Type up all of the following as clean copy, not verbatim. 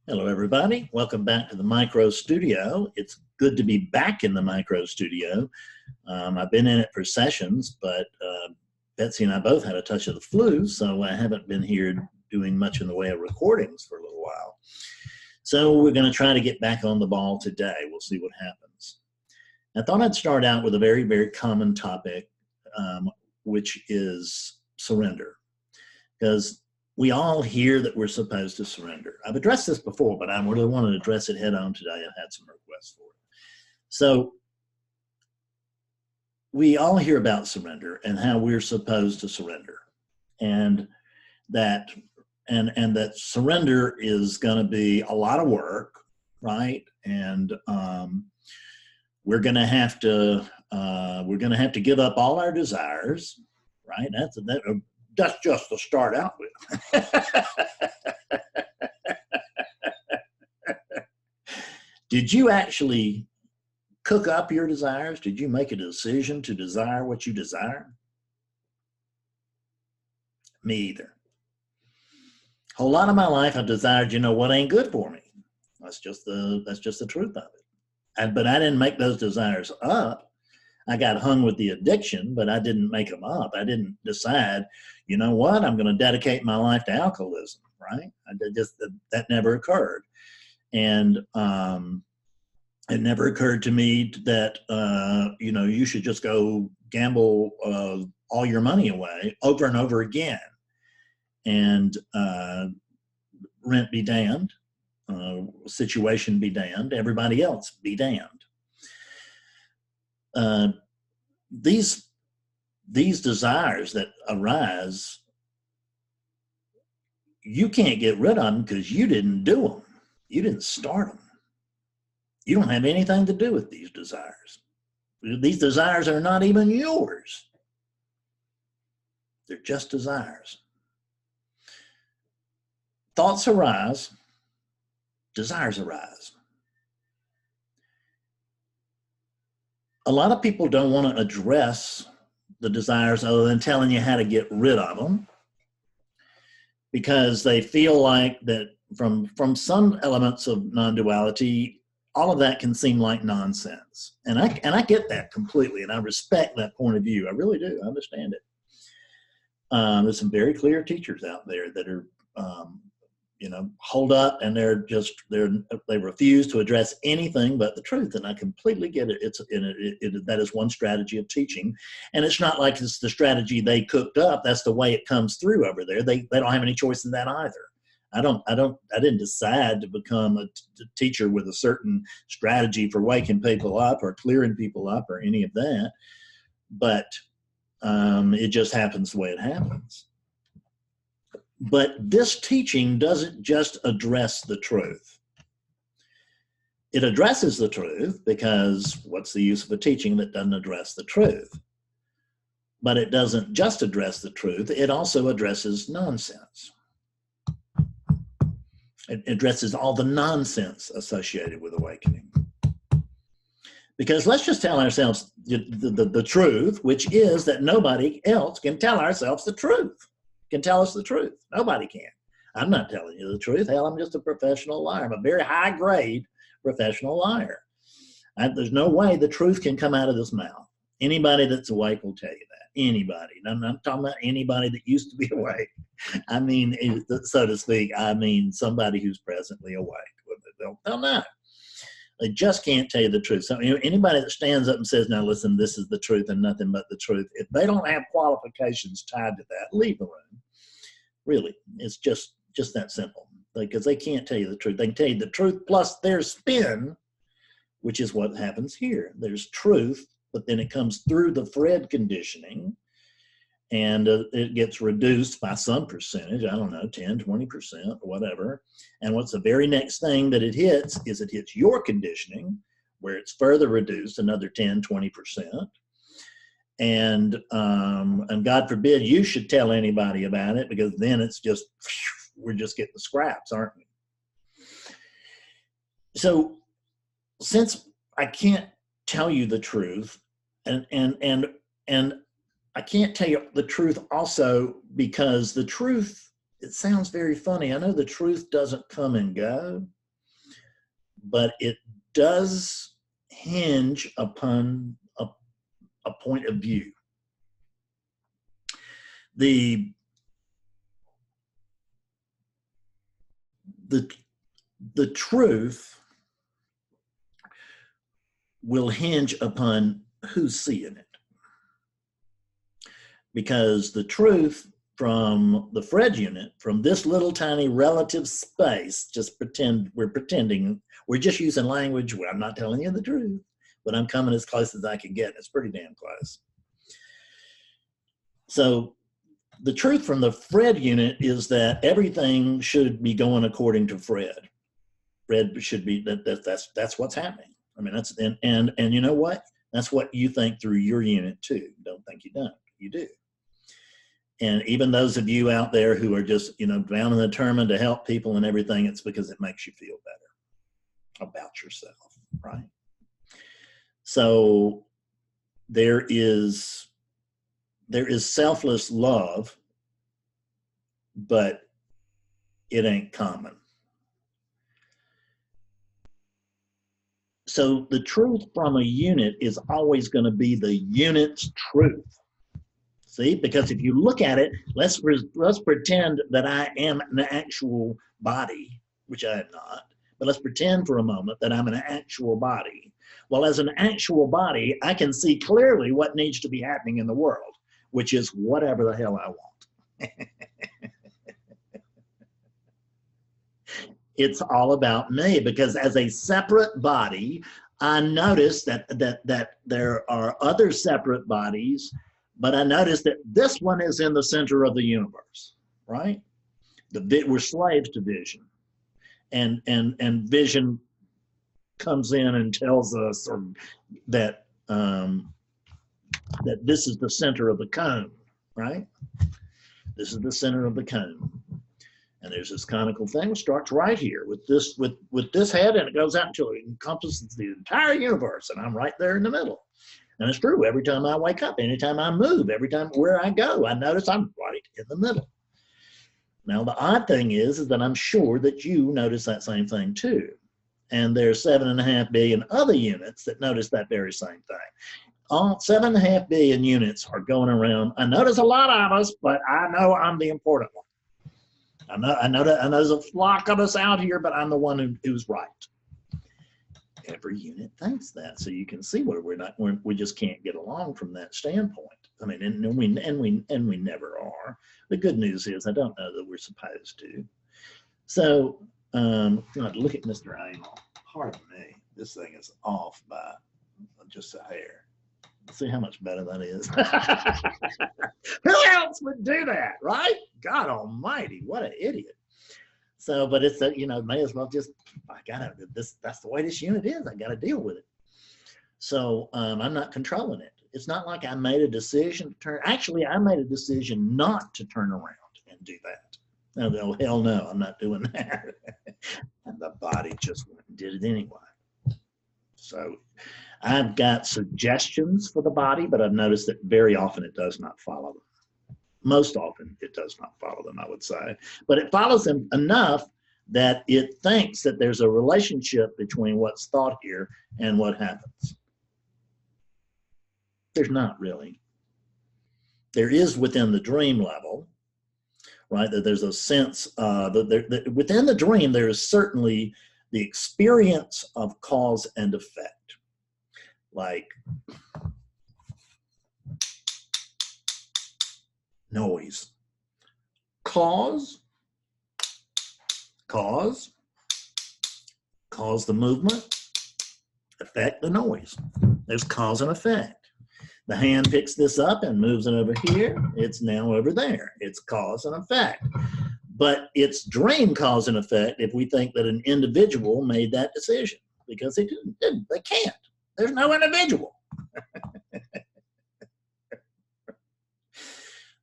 Hello, everybody. Welcome back to the micro studio. It's good to be back in the micro studio. I've been in it for sessions, but Betsy and I both had a touch of the flu, so I haven't been here doing much in the way of recordings for a little while. So we're going to try to get back on the ball today. We'll see what happens. I thought I'd start out with a very, very common topic, which is surrender. Because we all hear that we're supposed to surrender. I've addressed this before, but I really wanted to address it head on today. I've had some requests for it. So we all hear about surrender and how we're supposed to surrender, and that surrender is going to be a lot of work, right? And we're going to have to give up all our desires, right? That's just to start out with. Did you actually cook up your desires? Did you make a decision to desire what you desire? Me either. A whole lot of my life I've desired, what ain't good for me. That's just the truth of it. But I didn't make those desires up. I got hung with the addiction, but I didn't make them up. I didn't decide, you know what, I'm going to dedicate my life to alcoholism, right? That never occurred. And it never occurred to me that, you should just go gamble all your money away over and over again. And rent be damned, situation be damned, everybody else be damned. These desires that arise, you can't get rid of them because you didn't do them. You didn't start them. You don't have anything to do with these desires. These desires are not even yours. They're just desires. Thoughts arise, desires arise. A lot of people don't want to address the desires other than telling you how to get rid of them, because they feel like that from some elements of non-duality, all of that can seem like nonsense. And I get that completely, and I respect that point of view. I really do. I understand it. There's some very clear teachers out there that are hold up, and they refuse to address anything but the truth. And I completely get it. That is one strategy of teaching, and it's not like it's the strategy they cooked up. That's the way it comes through over there. They don't have any choice in that either. I didn't decide to become a teacher with a certain strategy for waking people up or clearing people up or any of that, but it just happens the way it happens. But this teaching doesn't just address the truth. It addresses the truth, because what's the use of a teaching that doesn't address the truth? But it doesn't just address the truth, it also addresses nonsense. It addresses all the nonsense associated with awakening. Because let's just tell ourselves the truth, which is that nobody else can tell ourselves the truth. Can tell us the truth. Nobody can. I'm not telling you the truth. Hell, I'm just a professional liar. I'm a very high-grade professional liar. There's no way the truth can come out of this mouth. Anybody that's awake will tell you that. Anybody. I'm not talking about anybody that used to be awake. I mean, so to speak, I mean somebody who's presently awake. They'll know. They just can't tell you the truth. So anybody that stands up and says, now listen, this is the truth and nothing but the truth, if they don't have qualifications tied to that, leave the room. Really, it's just that simple. Because they can't tell you the truth. They can tell you the truth plus their spin, which is what happens here. There's truth, but then it comes through the Fred conditioning, and it gets reduced by some percentage, I don't know, 10, 20%, whatever. And what's the very next thing that it hits is it hits your conditioning, where it's further reduced another 10, 20%. And God forbid you should tell anybody about it, because then it's just, we're just getting the scraps, aren't we? So since I can't tell you the truth, and I can't tell you the truth also because the truth it sounds very funny. I know the truth doesn't come and go, but it does hinge upon a point of view. The truth will hinge upon who's seeing it. Because the truth from the Fred unit, from this little tiny relative space, we're pretending, we're just using language where I'm not telling you the truth, but I'm coming as close as I can get. It's pretty damn close. So the truth from the Fred unit is that everything should be going according to Fred. Fred should be, that's what's happening. I mean, that's, and you know what? That's what you think through your unit too. Don't think you don't, you do. And even those of you out there who are just, bound and determined to help people and everything, it's because it makes you feel better about yourself, right? So there is selfless love, but it ain't common. So the truth from a unit is always going to be the unit's truth. See, because if you look at it, let's pretend that I am an actual body, which I am not, but let's pretend for a moment that I'm an actual body. Well, as an actual body, I can see clearly what needs to be happening in the world, which is whatever the hell I want. It's all about me, because as a separate body, I notice that there are other separate bodies, but I notice that this one is in the center of the universe, right? We're slaves to vision, and vision comes in and tells us that this is the center of the cone, right? This is the center of the cone, and there's this conical thing that starts right here with this head, and it goes out until it encompasses the entire universe, and I'm right there in the middle. And it's true, every time I wake up, anytime I move, every time where I go, I notice I'm right in the middle. Now, the odd thing is that I'm sure that you notice that same thing too. And there's 7.5 billion other units that notice that very same thing. All 7.5 billion units are going around. I notice a lot of us, but I know I'm the important one. I know there's a flock of us out here, but I'm the one who's right. Every unit thinks that, so you can see where we just can't get along from that standpoint. I mean, and we never are. The good news is I don't know that we're supposed to. So look at Mr. Amel. Pardon me, this thing is off by just a hair. See how much better that is. Who else would do that, right? God Almighty, what an idiot. So, but it's may as well just, that's the way this unit is. I got to deal with it. So I'm not controlling it. It's not like I made a decision to turn. Actually, I made a decision not to turn around and do that. No, hell no, I'm not doing that. And the body just went and did it anyway. So I've got suggestions for the body, but I've noticed that very often it does not follow them. Most often it does not follow them, I would say. But it follows them enough that it thinks that there's a relationship between what's thought here and what happens. There's not really. There is within the dream level, right? That there's a sense that within the dream, there is certainly the experience of cause and effect. Like noise. Cause the movement, effect the noise. There's cause and effect. The hand picks this up and moves it over here. It's now over there. It's cause and effect. But it's dream cause and effect if we think that an individual made that decision, because they didn't. They can't. There's no individual.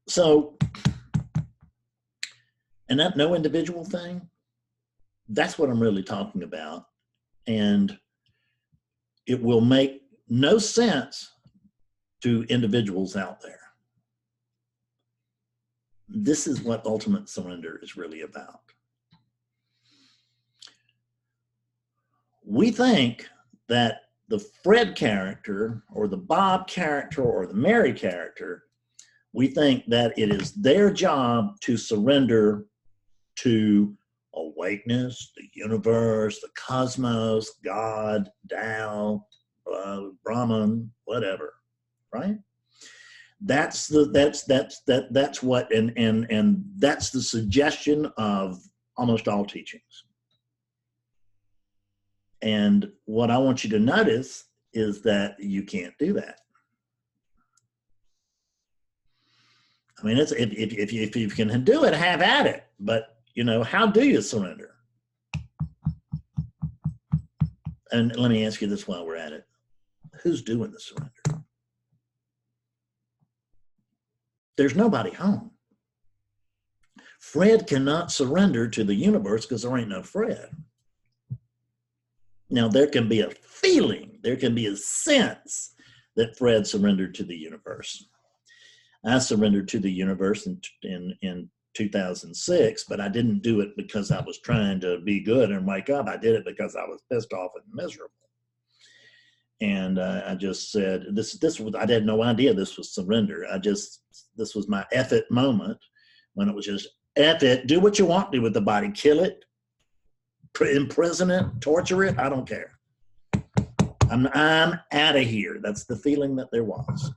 So, and that no individual thing, that's what I'm really talking about. And it will make no sense to individuals out there. This is what ultimate surrender is really about. We think that the Fred character or the Bob character or the Mary character, we think that it is their job to surrender to awakeness, the universe, the cosmos, God, Tao, Brahman, whatever, right? That's what and that's the suggestion of almost all teachings. And what I want you to notice is that you can't do that. I mean, it's if you can do it, have at it. But you know, how do you surrender? And let me ask you this while we're at it: who's doing the surrender? There's nobody home. Fred cannot surrender to the universe because there ain't no Fred. Now, there can be a feeling, there can be a sense that Fred surrendered to the universe. I surrendered to the universe in 2006, but I didn't do it because I was trying to be good and wake up. I did it because I was pissed off and miserable. And I just said, this was, I had no idea this was surrender. This was my F it moment when it was just, F it, do what you want to do with the body, kill it, imprison it, torture it, I don't care. I'm out of here. That's the feeling that there was.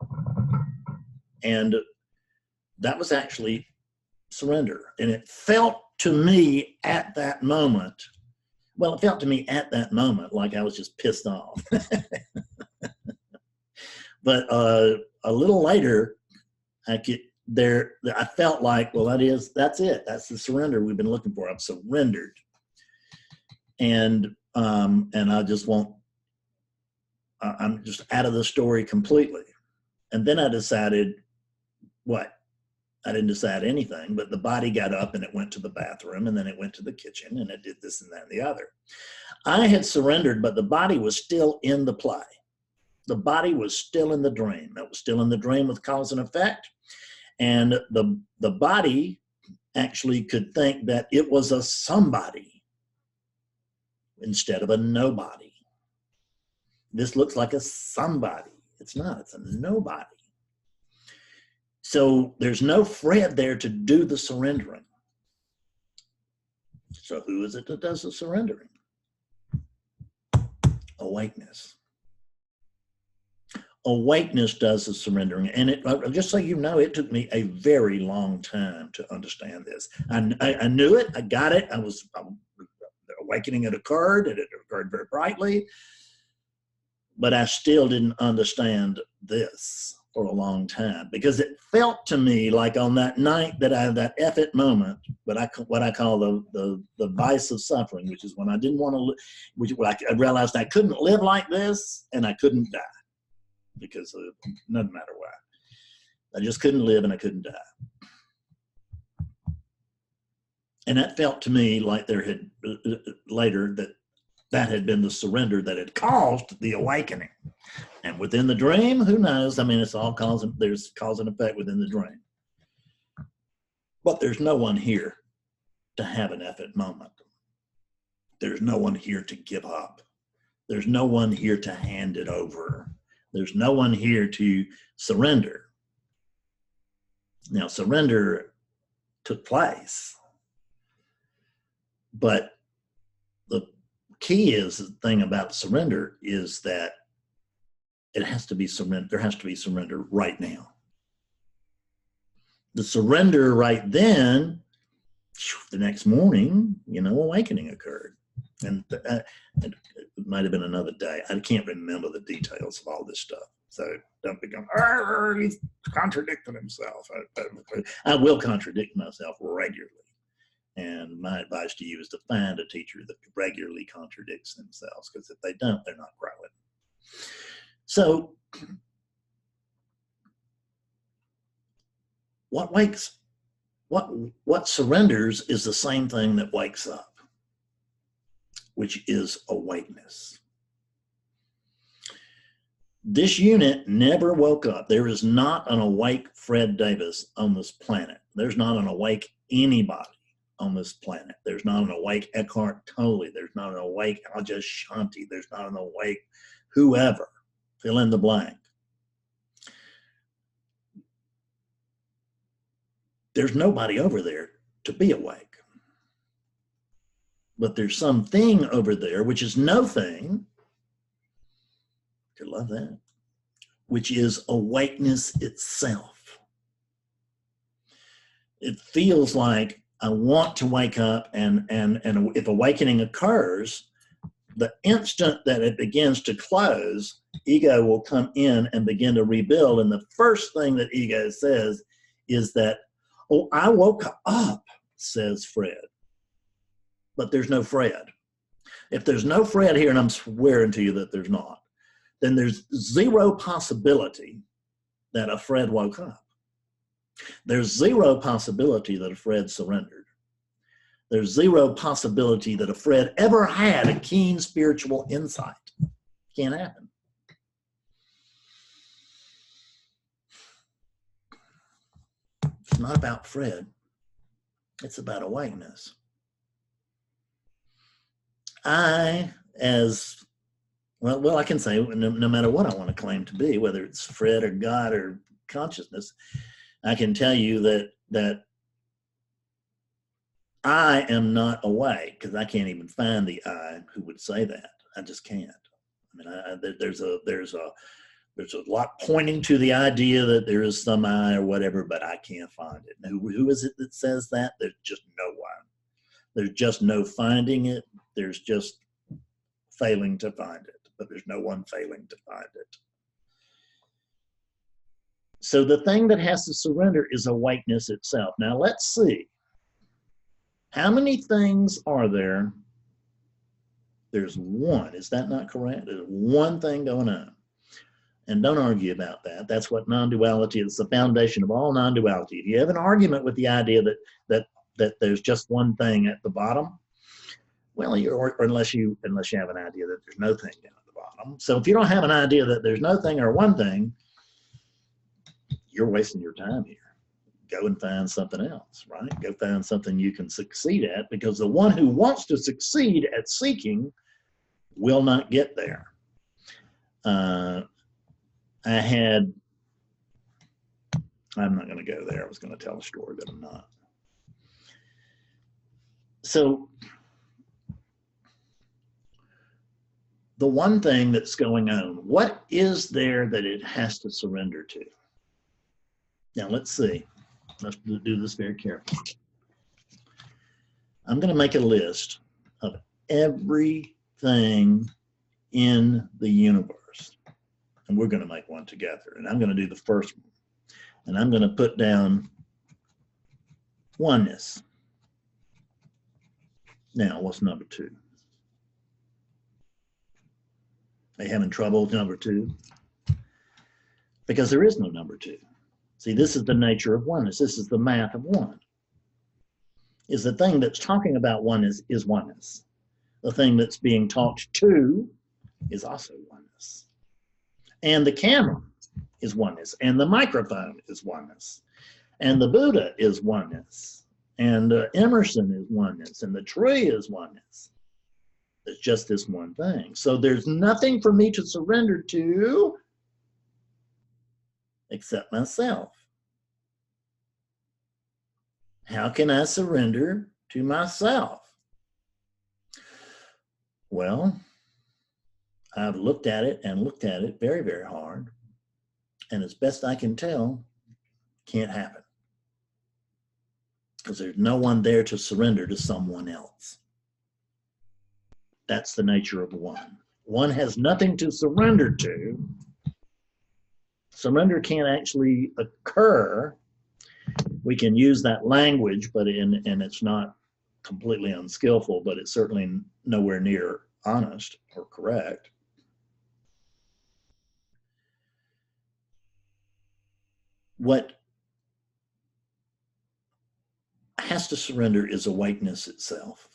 And that was actually surrender. And it felt to me at that moment, well, it felt to me at that moment like I was just pissed off. But a little later, I felt like, well, that's it. That's the surrender we've been looking for. I've surrendered. And I just I'm just out of the story completely. And then I decided, what? I didn't decide anything, but the body got up and it went to the bathroom and then it went to the kitchen and it did this and that and the other. I had surrendered, but the body was still in the play. The body was still in the dream. It was still in the dream with cause and effect. And the body actually could think that it was a somebody instead of a nobody. This looks like a somebody. It's not, it's a nobody. So there's no Fred there to do the surrendering. So who is it that does the surrendering? Awakeness. Awakeness does the surrendering. And just so you know, it took me a very long time to understand this. I knew it, I got it, awakening had occurred, and it occurred very brightly, but I still didn't understand this for a long time, because it felt to me like on that night that I had that F it moment, what I call the vice of suffering, which is when I didn't want to live, I realized I couldn't live like this and I couldn't die, because it doesn't matter why. I just couldn't live and I couldn't die. And that felt to me like there had later that had been the surrender that had caused the awakening. And within the dream, who knows? I mean, it's all there's cause and effect within the dream. But there's no one here to have an F it moment. There's no one here to give up. There's no one here to hand it over. There's no one here to surrender. Now, surrender took place, but the key is, the thing about surrender is that it has to be surrender. There has to be surrender right now. The surrender right then, the next morning, awakening occurred. And it might have been another day. I can't remember the details of all this stuff. So don't become, he's contradicting himself. I will contradict myself regularly. And my advice to you is to find a teacher that regularly contradicts themselves, because if they don't, they're not growing. So what surrenders is the same thing that wakes up, which is awakeness. This unit never woke up. There is not an awake Fred Davis on this planet. There's not an awake anybody on this planet. There's not an awake Eckhart Tolle. There's not an awake Ajay Shanti. There's not an awake whoever. Fill in the blank. There's nobody over there to be awake. But there's something over there, which is no thing. I love that. Which is awakeness itself. It feels like I want to wake up, and if awakening occurs, the instant that it begins to close, ego will come in and begin to rebuild. And the first thing that ego says is that, oh, I woke up, says Fred. But there's no Fred. If there's no Fred here, and I'm swearing to you that there's not, then there's zero possibility that a Fred woke up. There's zero possibility that a Fred surrendered. There's zero possibility that a Fred ever had a keen spiritual insight. Can't happen. It's not about Fred. It's about awakeness. I can say no matter what I want to claim to be, whether it's Fred or God or consciousness, I can tell you that I am not awake, because I can't even find the I who would say that. I just can't. I mean, there's a lot pointing to the idea that there is some I or whatever, but I can't find it. Now, who is it that says that? There's just no one. There's just no finding it. There's just failing to find it, but there's no one failing to find it. So the thing that has to surrender is awakeness itself. Now let's see. How many things are there? There's one. Is that not correct? There's one thing going on. And don't argue about that. That's what non-duality is, the foundation of all non-duality. If you have an argument with the idea that there's just one thing at the bottom, well, unless you have an idea that there's no thing down at the bottom. So if you don't have an idea that there's no thing or one thing, you're wasting your time here. Go and find something else, right? Go find something you can succeed at, because the one who wants to succeed at seeking will not get there. I'm not going to go there. I was going to tell a story, but I'm not. So the one thing that's going on, what is there that it has to surrender to? Now, let's see. Let's do this very carefully. I'm going to make a list of everything in the universe. And we're going to make one together. And I'm going to do the first one. And I'm going to put down oneness. Now, what's number two? Are you having trouble with number two? Because there is no number two. See, this is the nature of oneness. This is the math of one. Is the thing that's talking about oneness is oneness. The thing that's being talked to is also oneness. And the camera is oneness. And the microphone is oneness. And the Buddha is oneness. And Emerson is oneness. And the tree is oneness. It's just this one thing. So there's nothing for me to surrender to except myself. How can I surrender to myself? Well, I've looked at it very, very hard. And as best I can tell, can't happen. Because there's no one there to surrender to someone else. That's the nature of one. One has nothing to surrender to. Surrender can't actually occur. We can use that language, and it's not completely unskillful, but it's certainly nowhere near honest or correct. What has to surrender is awakeness itself,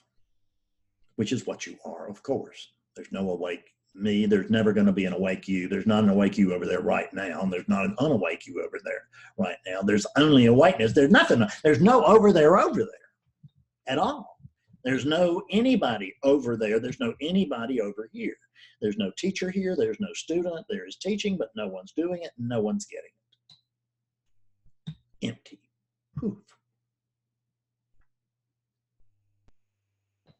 which is what you are, of course. There's no awake me, there's never going to be an awake you. There's not an awake you over there right now. And there's not an unawake you over there right now. There's only awakeness. There's nothing. There's no over there at all. There's no anybody over there. There's no anybody over here. There's no teacher here. There's no student. There is teaching, but no one's doing it. No one's getting it. Empty. Poof.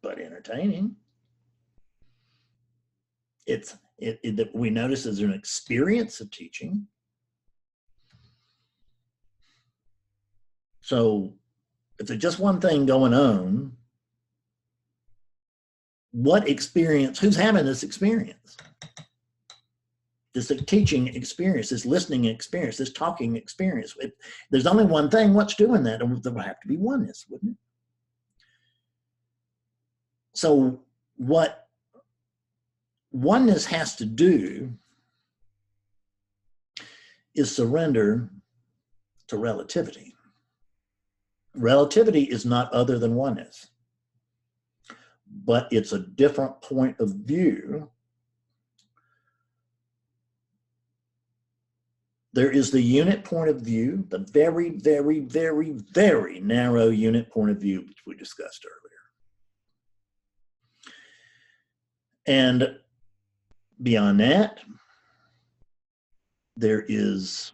But entertaining. We notice there's an experience of teaching. So if there's just one thing going on, what experience, who's having this experience? This teaching experience, this listening experience, this talking experience. If there's only one thing, what's doing that? There would have to be oneness, wouldn't it? So what oneness has to do is surrender to relativity. Relativity is not other than oneness, but it's a different point of view. There is the unit point of view, the very, very, very, very narrow unit point of view, which we discussed earlier. And beyond that, there is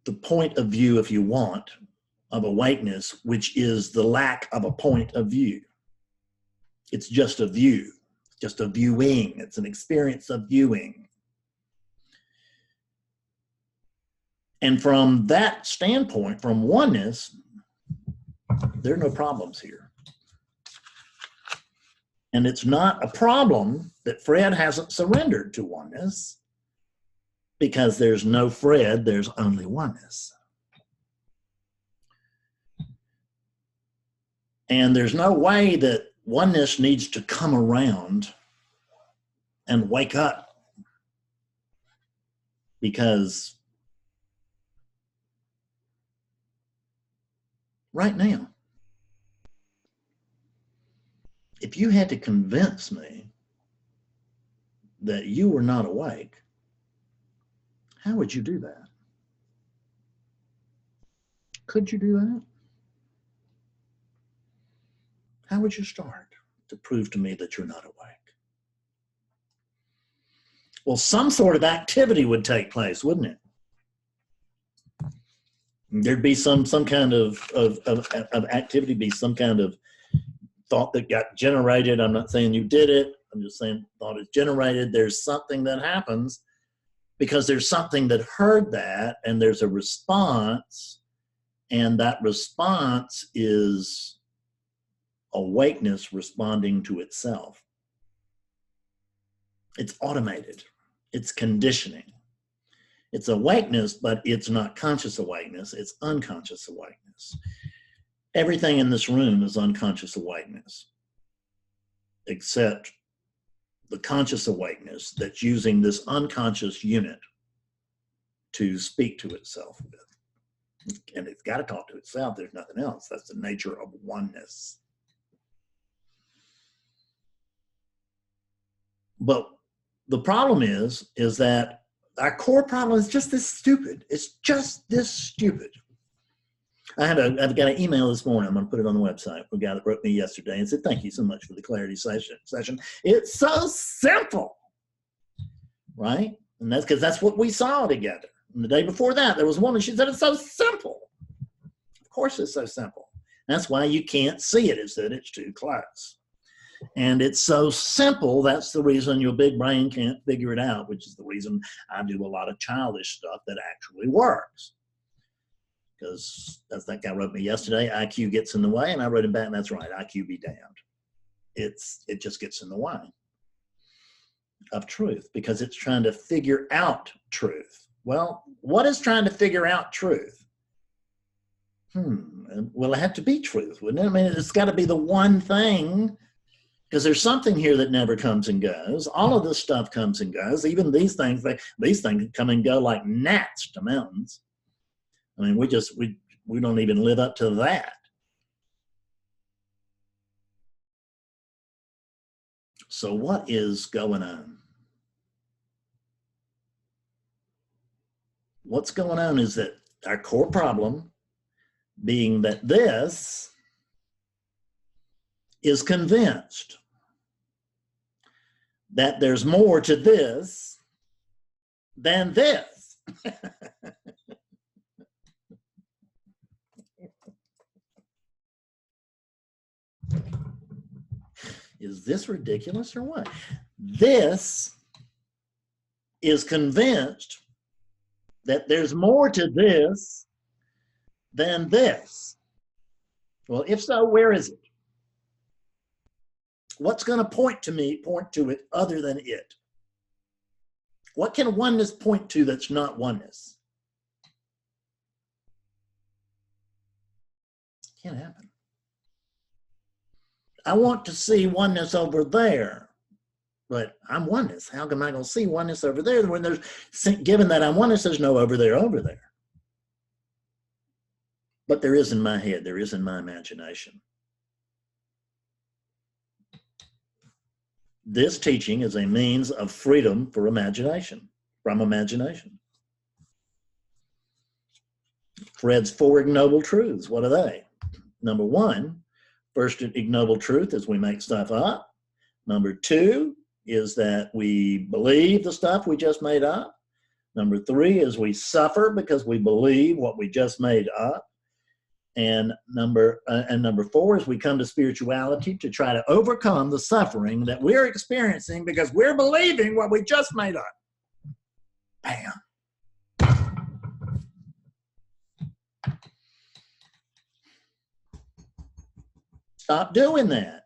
the point of view, if you want, of awakeness, which is the lack of a point of view. It's just a view, just a viewing. It's an experience of viewing. And from that standpoint, from oneness, there are no problems here. And it's not a problem that Fred hasn't surrendered to oneness, because there's no Fred, there's only oneness. And there's no way that oneness needs to come around and wake up, because right now, if you had to convince me that you were not awake, how would you do that? Could you do that? How would you start to prove to me that you're not awake? Well, some sort of activity would take place, wouldn't it? There'd be some kind of activity, be some kind of thought that got generated. I'm not saying you did it. I'm just saying thought is generated. There's something that happens because there's something that heard that, and there's a response, and that response is awakeness responding to itself. It's automated. It's conditioning. It's awakeness, but it's not conscious awakeness. It's unconscious awakeness. Everything in this room is unconscious awakeness, except the conscious awakeness that's using this unconscious unit to speak to itself with. And it's got to talk to itself. There's nothing else. That's the nature of oneness. But the problem is that our core problem is just this stupid. It's just this stupid. I've got an email this morning. I'm going to put it on the website. A guy that wrote me yesterday and said, "Thank you so much for the clarity session. It's so simple," right? And that's because that's what we saw together. And the day before that, there was a woman. She said, "It's so simple." Of course, it's so simple. That's why you can't see it. Is that it's too close. And it's so simple, that's the reason your big brain can't figure it out, which is the reason I do a lot of childish stuff that actually works. Because, as that guy wrote me yesterday, IQ gets in the way, and I wrote him back, and that's right, IQ be damned. It just gets in the way of truth, because it's trying to figure out truth. Well, what is trying to figure out truth? Well, it had to be truth, wouldn't it? I mean, it's got to be the one thing, because there's something here that never comes and goes. All of this stuff comes and goes. Even these things come and go like gnats to mountains. I mean, we don't even live up to that. So what is going on? What's going on is that our core problem being that this is convinced that there's more to this than this. Is this ridiculous or what? This is convinced that there's more to this than this. Well, if so, where is it? What's going to point to it other than it? What can oneness point to that's not oneness? Can't happen. I want to see oneness over there, but I'm oneness. How am I going to see oneness over there when there's, given that I'm oneness, there's no over there over there? But there is in my head, there is in my imagination. This teaching is a means of freedom for imagination, from imagination. Fred's 4 ignoble truths, what are they? Number 1, first ignoble truth is we make stuff up. Number 2 is that we believe the stuff we just made up. Number 3 is we suffer because we believe what we just made up. And number 4 is we come to spirituality to try to overcome the suffering that we're experiencing because we're believing what we just made up. Bam. Stop doing that.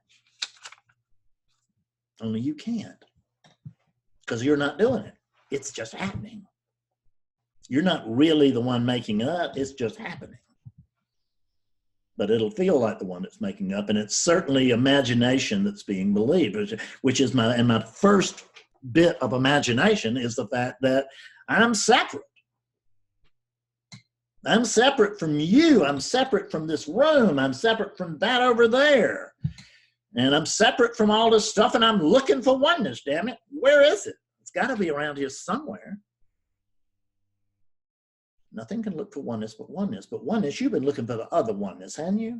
Only you can't, because you're not doing it. It's just happening. You're not really the one making it up. It's just happening. But it'll feel like the one that's making up, and it's certainly imagination that's being believed, which is my first bit of imagination is the fact that I'm separate. I'm separate from you. I'm separate from this room. I'm separate from that over there. And I'm separate from all this stuff, and I'm looking for oneness, damn it. Where is it? It's got to be around here somewhere. Nothing can look for oneness but oneness. But oneness, you've been looking for the other oneness, haven't you?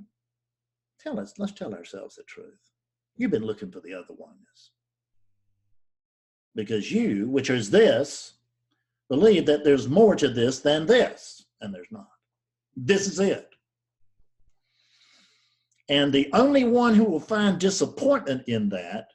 Let's tell ourselves the truth. You've been looking for the other oneness. Because you, which is this, believe that there's more to this than this. And there's not. This is it. And the only one who will find disappointment in that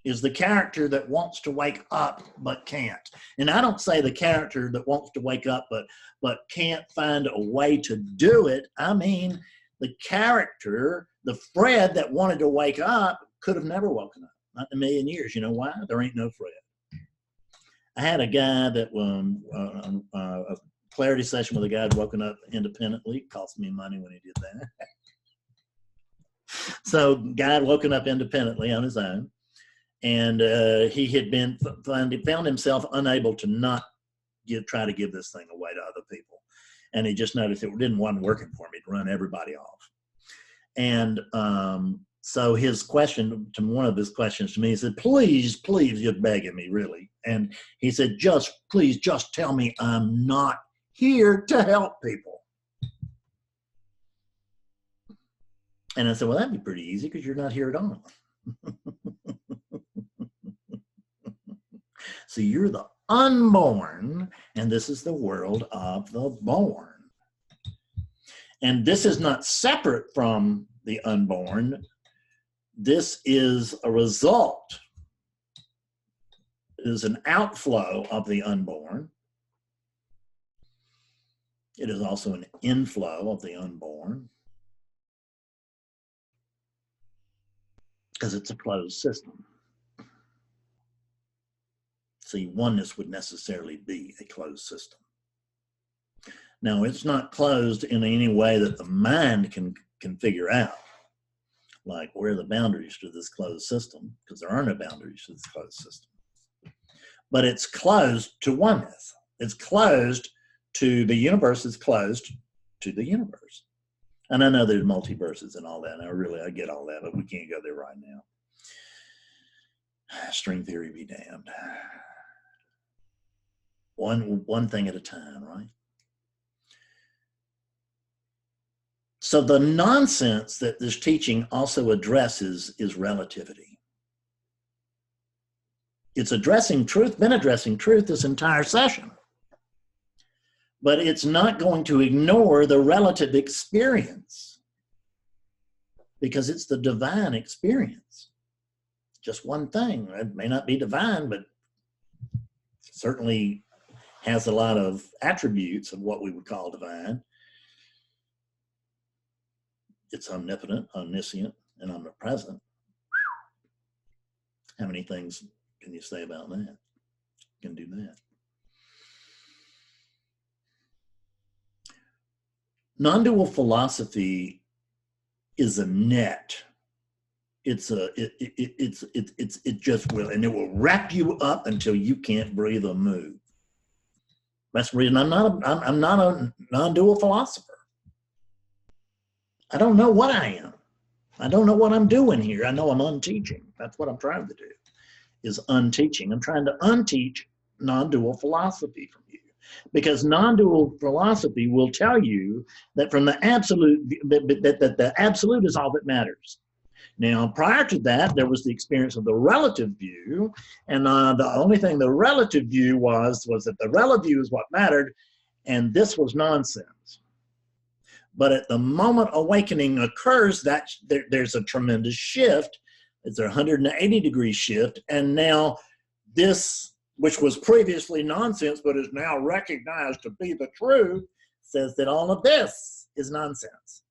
is the character that wants to wake up but can't. And I don't say the character that wants to wake up but can't find a way to do it. I mean the character, the Fred that wanted to wake up could have never woken up. Not in a million years. You know why? There ain't no Fred. I had a guy that a clarity session with a guy who'd woken up independently. It cost me money when he did that. So guy had woken up independently on his own, and he had found himself unable to not try to give this thing away to other people. And he just noticed it wasn't working for him. He'd run everybody off. And so his question, one of his questions to me, he said, please, you're begging me, really. And he said, please, just tell me I'm not here to help people. And I said, well, that'd be pretty easy because you're not here at all. So you're the unborn, and this is the world of the born. And this is not separate from the unborn. This is a result. It is an outflow of the unborn. It is also an inflow of the unborn, because it's a closed system. See, oneness would necessarily be a closed system. Now, it's not closed in any way that the mind can figure out, like where are the boundaries to this closed system, because there are no boundaries to this closed system. But it's closed to oneness. It's closed to the universe, is closed to the universe. And I know there's multiverses and all that, and I get all that, but we can't go there right now. String theory be damned. One thing at a time, right? So the nonsense that this teaching also addresses is relativity. It's addressing truth, been addressing truth this entire session. But it's not going to ignore the relative experience because it's the divine experience. Just one thing. It may not be divine, but certainly has a lot of attributes of what we would call divine. It's omnipotent, omniscient, and omnipresent. How many things can you say about that? Can do that. Non-dual philosophy is a net. It just will, and it will wrap you up until you can't breathe or move. That's the reason I'm not a non-dual philosopher. I don't know what I am. I don't know what I'm doing here. I know I'm unteaching. That's what I'm trying to do, is unteaching. I'm trying to unteach non-dual philosophy from you, because non-dual philosophy will tell you that from the absolute, that the absolute is all that matters. Now, prior to that, there was the experience of the relative view, and the only thing the relative view was that the relative view is what mattered, and this was nonsense. But at the moment awakening occurs, there's a tremendous shift. It's a 180-degree shift, and now this, which was previously nonsense but is now recognized to be the truth, says that all of this is nonsense.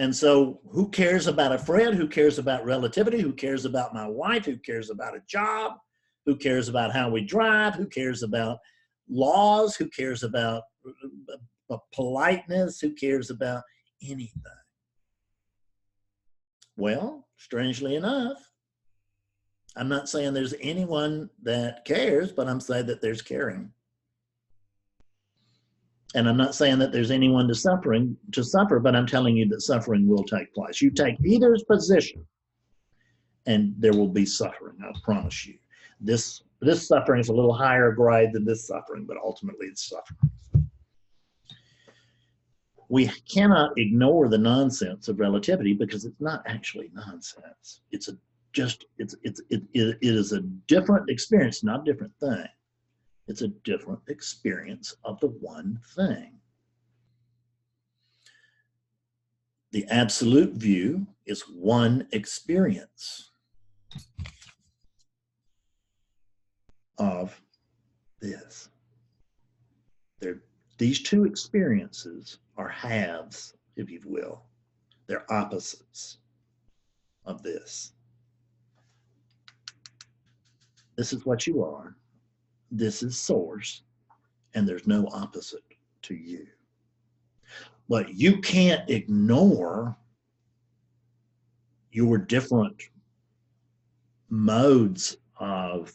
And so who cares about a friend? Who cares about relativity? Who cares about my wife? Who cares about a job? Who cares about how we drive? Who cares about laws? Who cares about politeness? Who cares about anything? Well, strangely enough, I'm not saying there's anyone that cares, but I'm saying that there's caring. And I'm not saying that there's anyone to suffer, but I'm telling you that suffering will take place. You take either's position, and there will be suffering, I promise you. This suffering is a little higher grade than this suffering, but ultimately it's suffering. We cannot ignore the nonsense of relativity because it's not actually nonsense. It is a different experience, not a different thing. It's a different experience of the one thing. The absolute view is one experience of this. These two experiences are halves, if you will. They're opposites of this. This is what you are. This is source, and there's no opposite to you. But you can't ignore your different modes of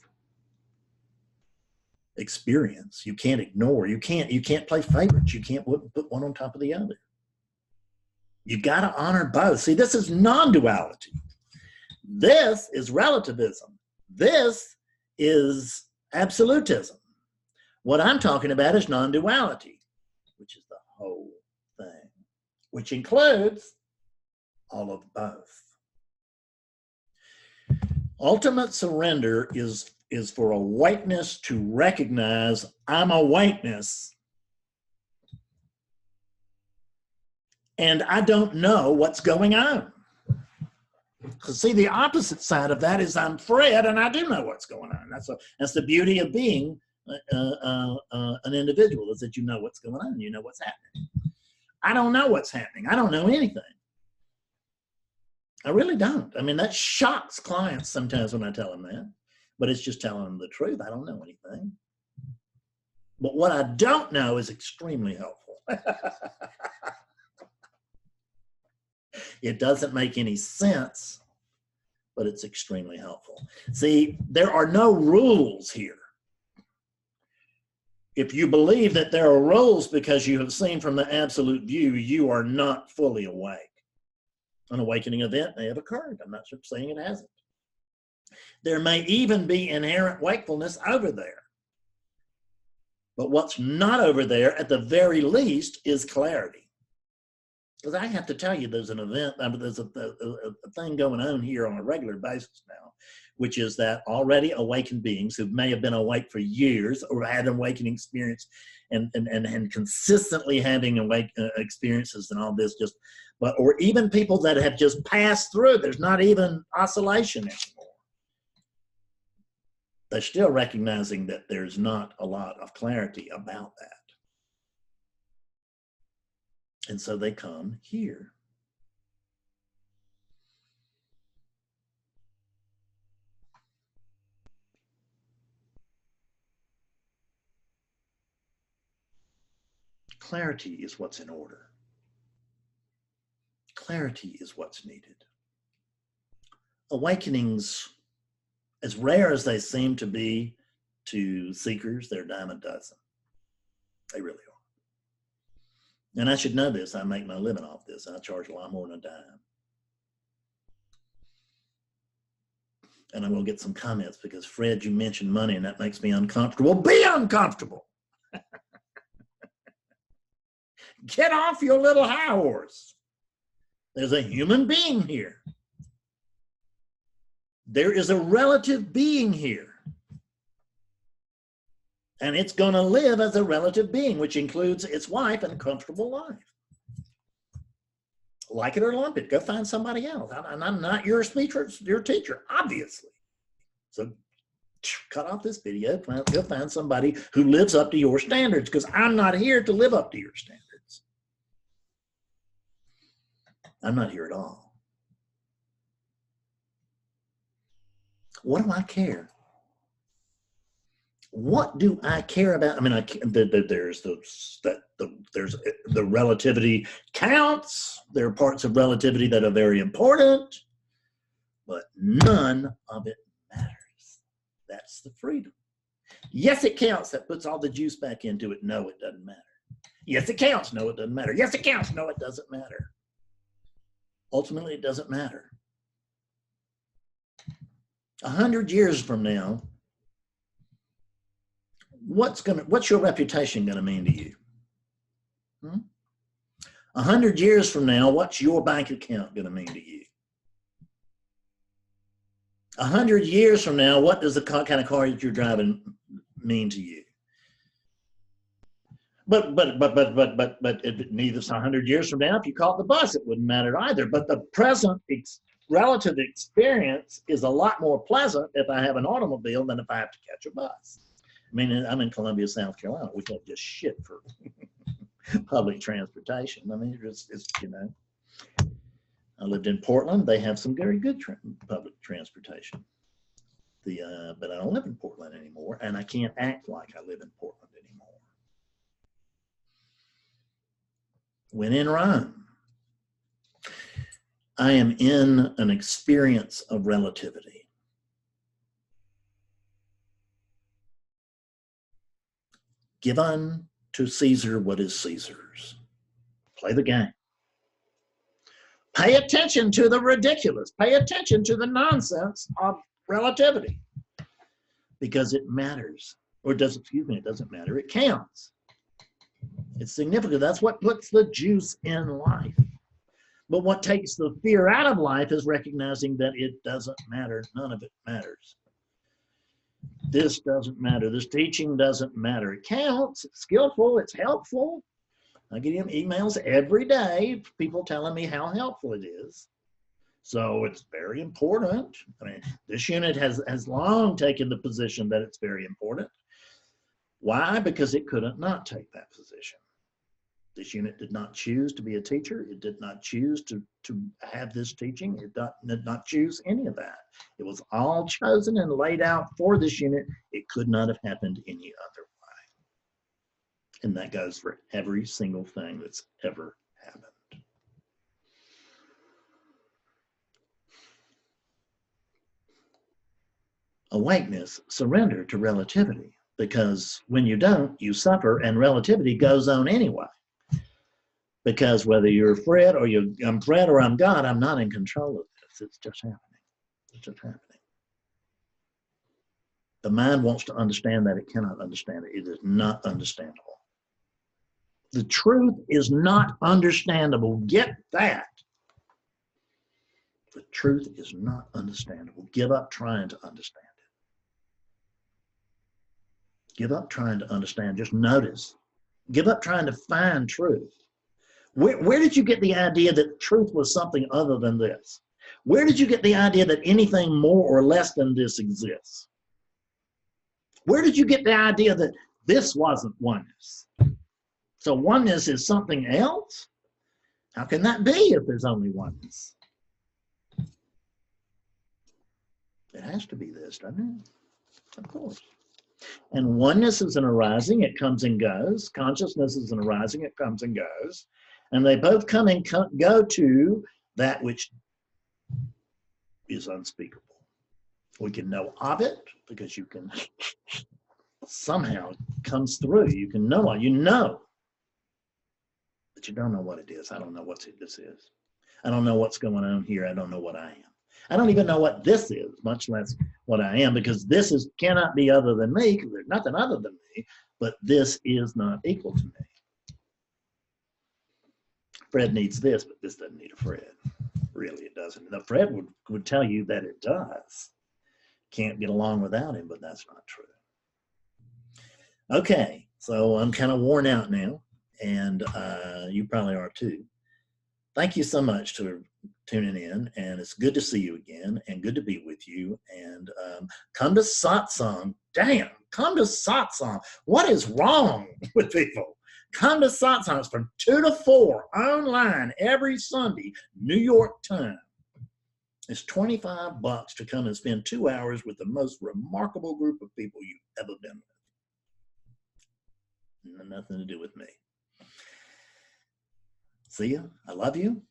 experience. You can't ignore. You can't play favorites. You can't put one on top of the other. You got to honor both. See, this is non-duality. This is relativism. This is absolutism. What I'm talking about is non-duality, which is the whole thing, which includes all of both. Ultimate surrender is for awakeness to recognize I'm awakeness, and I don't know what's going on. Because see, the opposite side of that is I'm Fred, and I do know what's going on. That's the beauty of being an individual, is that you know what's going on, you know what's happening. I don't know what's happening. I don't know anything. I really don't. I mean, that shocks clients sometimes when I tell them that, but it's just telling them the truth. I don't know anything. But what I don't know is extremely helpful. It doesn't make any sense, but it's extremely helpful. See, there are no rules here. If you believe that there are rules because you have seen from the absolute view, you are not fully awake. An awakening event may have occurred. I'm not saying it hasn't. There may even be inherent wakefulness over there. But what's not over there, at the very least, is clarity. Because I have to tell you, there's an event, there's a thing going on here on a regular basis now, which is that already awakened beings who may have been awake for years or had an awakening experience and consistently having experiences and all this, or even people that have just passed through, there's not even oscillation anymore. They're still recognizing that there's not a lot of clarity about that. And so they come here. Clarity is what's in order. Clarity is what's needed. Awakenings, as rare as they seem to be to seekers, they're a dime a dozen. They really are. And I should know this. I make my living off this. I charge a lot more than a dime. And I'm going to get some comments because, Fred, you mentioned money and that makes me uncomfortable. Be uncomfortable. Get off your little high horse. There's a human being here. There is a relative being here. And it's going to live as a relative being, which includes its wife and a comfortable life. Like it or lump it, go find somebody else. And I'm not your teacher, obviously. So cut off this video, go find somebody who lives up to your standards, because I'm not here to live up to your standards. I'm not here at all. What do I care? What do I care about? I mean, there's the relativity counts. There are parts of relativity that are very important, but none of it matters. That's the freedom. Yes, it counts. That puts all the juice back into it. No, it doesn't matter. Yes, it counts. No, it doesn't matter. Yes, it counts. No, it doesn't matter. Ultimately, it doesn't matter. 100 years from now, what's your reputation going to mean to you? 100 years from now, what's your bank account going to mean to you? 100 years from now, what does the kind of car that you're driving mean to you? But neither 100 years from now, if you caught the bus, it wouldn't matter either. But the present relative experience is a lot more pleasant if I have an automobile than if I have to catch a bus. I mean, I'm in Columbia, South Carolina, which is just shit for public transportation. I mean, it's you know, I lived in Portland. They have some very good public transportation. But I don't live in Portland anymore, and I can't act like I live in Portland anymore. When in Rome, I am in an experience of relativity. Give unto Caesar what is Caesar's. Play the game. Pay attention to the ridiculous. Pay attention to the nonsense of relativity, because it matters. Or it doesn't matter. It counts. It's significant. That's what puts the juice in life. But what takes the fear out of life is recognizing that it doesn't matter. None of it matters. This doesn't matter. This teaching doesn't matter. It counts. It's skillful. It's helpful. I get emails every day, people telling me how helpful it is. So it's very important. I mean, this unit has long taken the position that it's very important. Why? Because it couldn't not take that position. This unit did not choose to be a teacher. It did not choose to have this teaching. It did not choose any of that. It was all chosen and laid out for this unit. It could not have happened any other way. And that goes for every single thing that's ever happened. Awakeness, surrender to relativity, because when you don't, you suffer, and relativity goes on anyway. Because whether you're Fred or I'm Fred or I'm God, I'm not in control of this. It's just happening. It's just happening. The mind wants to understand that it cannot understand it. It is not understandable. The truth is not understandable. Get that. The truth is not understandable. Give up trying to understand it. Give up trying to understand. Just notice. Give up trying to find truth. Where did you get the idea that truth was something other than this? Where did you get the idea that anything more or less than this exists? Where did you get the idea that this wasn't oneness? So oneness is something else? How can that be if there's only oneness? It has to be this, doesn't it? Of course. And oneness is an arising, it comes and goes. Consciousness is an arising, it comes and goes. And they both come and go to that which is unspeakable. We can know of it because you can somehow it comes through. You can know it, you know. But you don't know what it is. I don't know what this is. I don't know what's going on here. I don't know what I am. I don't even know what this is, much less what I am, because this cannot be other than me, because there's nothing other than me, but this is not equal to me. Fred needs this, but this doesn't need a Fred. Really, it doesn't. The Fred would tell you that it does. Can't get along without him, but that's not true. Okay, so I'm kind of worn out now, and you probably are too. Thank you so much for tuning in, and it's good to see you again, and good to be with you. And come to satsang. Damn, come to satsang. What is wrong with people? Come to satsang. It's from 2 to 4 online every Sunday, New York time. It's $25 to come and spend 2 hours with the most remarkable group of people you've ever been with. Nothing to do with me. See ya. I love you.